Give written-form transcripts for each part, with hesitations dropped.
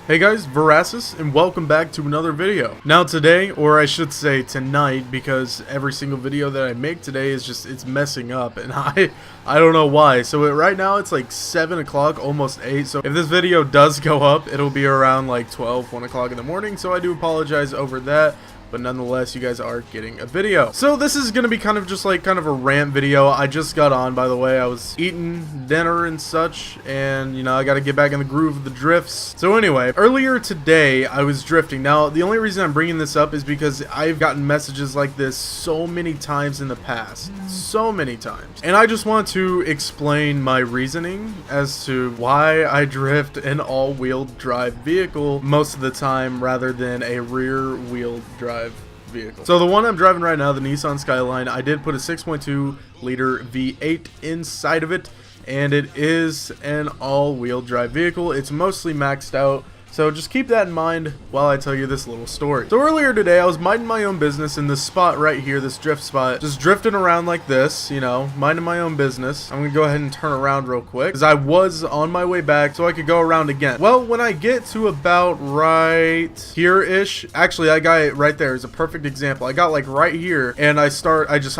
Hey guys, Veracis, and welcome back to another video. Now today, or I should say tonight, because every single video that I make today is just, it's messing up, and I don't know why. So right now it's like 7 o'clock, almost 8, so if this video does go up, it'll be around like 12, 1 o'clock in the morning, so I do apologize over that. But nonetheless, you guys are getting a video. So this is going to be kind of just like a rant video. I just got on, by the way. I was eating dinner and such, and you know, I got to get back in the groove of the drifts. So anyway, earlier today I was drifting. Now the only reason I'm bringing this up is because I've gotten messages like this so many times in the past. So many times. And I just want to explain my reasoning as to why I drift an all-wheel drive vehicle most of the time rather than a rear-wheel drive vehicle. So the one I'm driving right now, the Nissan Skyline, I did put a 6.2 liter V8 inside of it, and it is an all-wheel drive vehicle. It's mostly maxed out, so just keep that in mind while I tell you this little story. So earlier today, I was minding my own business in this spot right here, this drift spot, just drifting around like this, you know, minding my own business. I'm gonna go ahead and turn around real quick, because I was on my way back so I could go around again. Well, when I get to about right here-ish, actually I got it right there is a perfect example. I got like right here, and I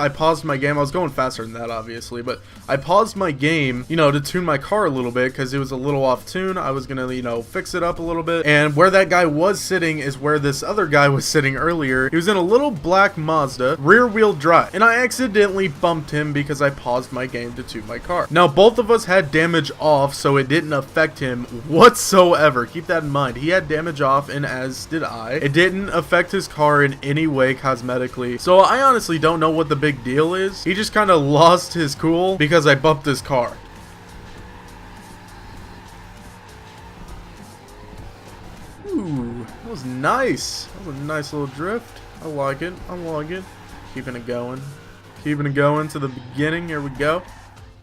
paused my game. I was going faster than that, obviously, but I paused my game, you know, to tune my car a little bit, because it was a little off tune. I was gonna, you know, fix it up a little bit, and where that guy was sitting is where this other guy was sitting earlier. He was in a little black Mazda rear wheel drive, and I accidentally bumped him because I paused my game to tune my car. Now both of us had damage off, so it didn't affect him whatsoever. Keep that in mind. He had damage off, and as did I. It didn't affect his car in any way cosmetically, so I honestly don't know what the big deal is. He just kind of lost his cool because I bumped his car. Ooh, that was nice. That was a nice little drift. I like it. I like it. Keeping it going. Keeping it going to the beginning. Here we go.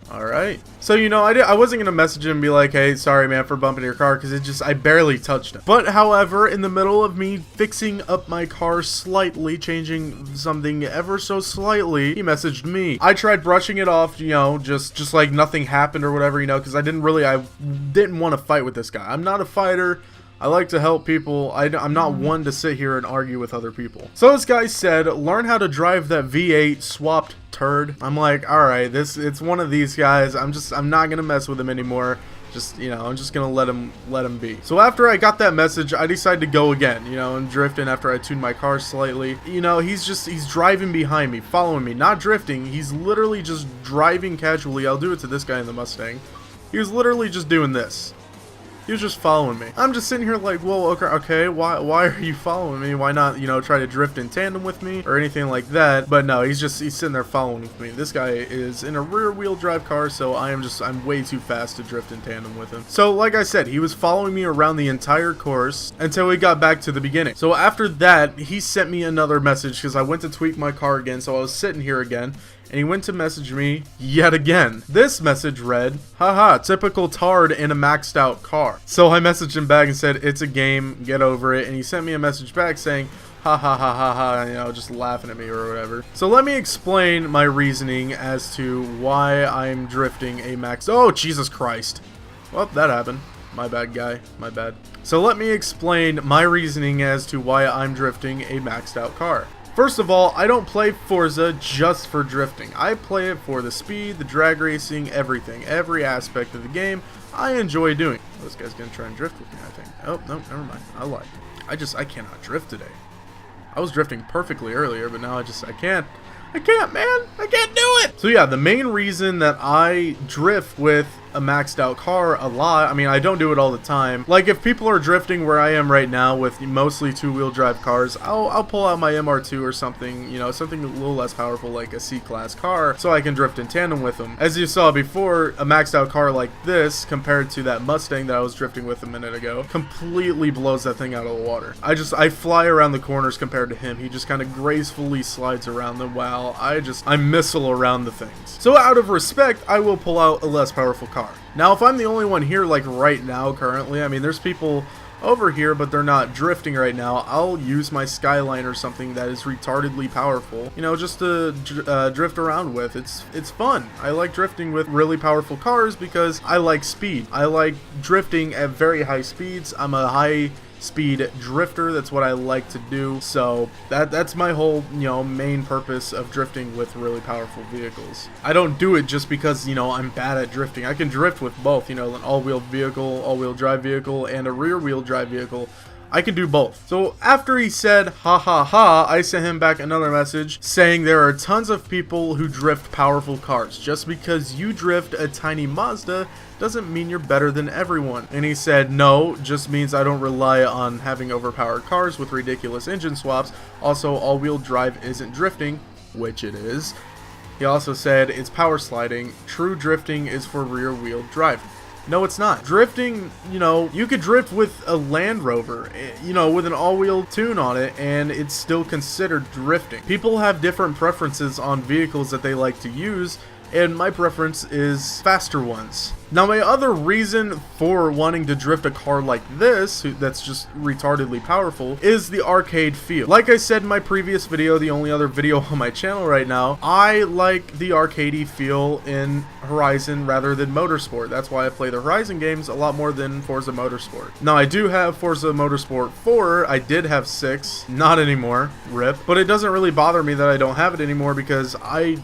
Alright. So, you know, I wasn't going to message him and be like, hey, sorry, man, for bumping your car, because I barely touched him. But, however, in the middle of me fixing up my car slightly, changing something ever so slightly, he messaged me. I tried brushing it off, you know, just like nothing happened or whatever, you know, because I didn't want to fight with this guy. I'm not a fighter. I like to help people. I'm not one to sit here and argue with other people. So this guy said, learn how to drive that V8 swapped turd. I'm like, alright, it's one of these guys. I'm not gonna mess with him anymore. Just, you know, I'm just gonna let him be. So after I got that message, I decided to go again, you know, and drifting after I tuned my car slightly. You know, he's driving behind me, following me, not drifting. He's literally just driving casually. I'll do it to this guy in the Mustang. He was literally just doing this. He was just following me. I'm just sitting here like, well, okay, why are you following me? Why not, you know, try to drift in tandem with me or anything like that? But no, he's sitting there following with me. This guy is in a rear wheel drive car, so I'm way too fast to drift in tandem with him. So like I said, he was following me around the entire course until we got back to the beginning. So after that, he sent me another message because I went to tweak my car again, so I was sitting here again. And he went to message me yet again. This message read, haha, typical tard in a maxed out car. So I messaged him back and said, it's a game, get over it. And he sent me a message back saying, ha ha ha ha ha, you know, just laughing at me or whatever. So let me explain my reasoning as to why I'm drifting a max. Oh, Jesus Christ. Well, that happened. My bad, guy. My bad. So let me explain my reasoning as to why I'm drifting a maxed out car. First of all, I don't play Forza just for drifting. I play it for the speed, the drag racing, everything. Every aspect of the game, I enjoy doing. Oh, this guy's gonna try and drift with me, I think. Oh, no, never mind. I lied. I cannot drift today. I was drifting perfectly earlier, but now I can't. I can't, man. I can't do it. So yeah, the main reason that I drift with a maxed out car a lot, I mean, I don't do it all the time. Like if people are drifting where I am right now with mostly two-wheel drive cars, I'll pull out my MR2 or something, you know, something a little less powerful like a C-class car so I can drift in tandem with them. As you saw before, a maxed out car like this compared to that Mustang that I was drifting with a minute ago completely blows that thing out of the water. I fly around the corners compared to him. He just kind of gracefully slides around them while I missile around the things. So out of respect, I will pull out a less powerful car. Now, if I'm the only one here, like right now, currently, I mean, there's people over here, but they're not drifting right now, I'll use my Skyline or something that is retardedly powerful, you know, just to drift around with. It's fun. I like drifting with really powerful cars because I like speed. I like drifting at very high speeds. I'm a high speed drifter. That's what I like to do. So that's my whole, you know, main purpose of drifting with really powerful vehicles. I don't do it just because, you know, I'm bad at drifting. I can drift with both, you know, an all-wheel vehicle, all-wheel drive vehicle, and a rear-wheel drive vehicle. I can do both. So after he said ha ha ha, I sent him back another message saying there are tons of people who drift powerful cars. Just because you drift a tiny Mazda doesn't mean you're better than everyone. And he said no, just means I don't rely on having overpowered cars with ridiculous engine swaps. Also, all-wheel drive isn't drifting, which it is. He also said it's power sliding. True drifting is for rear-wheel drive. No, it's not. Drifting, you know, you could drift with a Land Rover, you know, with an all-wheel tune on it, and it's still considered drifting. People have different preferences on vehicles that they like to use, and my preference is faster ones. Now, my other reason for wanting to drift a car like this, that's just retardedly powerful, is the arcade feel. Like I said in my previous video, the only other video on my channel right now, I like the arcadey feel in Horizon rather than Motorsport. That's why I play the Horizon games a lot more than Forza Motorsport. Now, I do have Forza Motorsport 4. I did have 6. Not anymore. RIP. But it doesn't really bother me that I don't have it anymore because I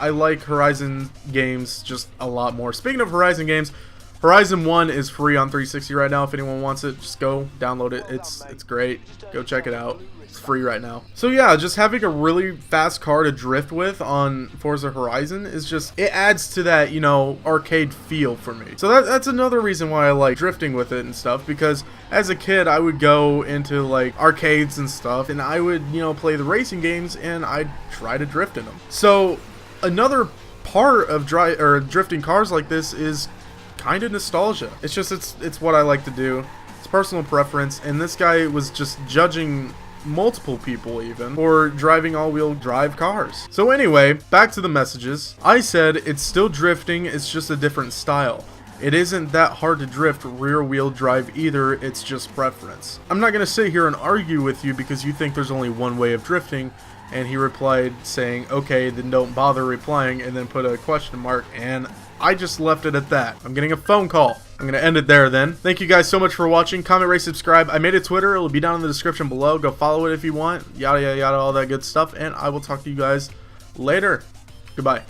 like Horizon games just a lot more. Speaking of Horizon games, Horizon 1 is free on 360 right now. If anyone wants it, just go download it. It's great. Go check it out. It's free right now. So yeah, just having a really fast car to drift with on Forza Horizon is just, it adds to that, you know, arcade feel for me. So that's another reason why I like drifting with it and stuff, because as a kid I would go into like arcades and stuff and I would, you know, play the racing games and I'd try to drift in them. So another part of drifting cars like this is kind of nostalgia. It's just it's what I like to do. It's personal preference, and this guy was just judging multiple people even for driving all-wheel drive cars. So anyway, back to the messages. I said it's still drifting, it's just a different style. It isn't that hard to drift rear-wheel drive either, it's just preference. I'm not gonna sit here and argue with you because you think there's only one way of drifting. And he replied saying, okay, then don't bother replying, and then put a question mark, and I just left it at that. I'm getting a phone call. I'm going to end it there then. Thank you guys so much for watching. Comment, rate, subscribe. I made a Twitter. It'll be down in the description below. Go follow it if you want. Yada, yada, yada, all that good stuff. And I will talk to you guys later. Goodbye.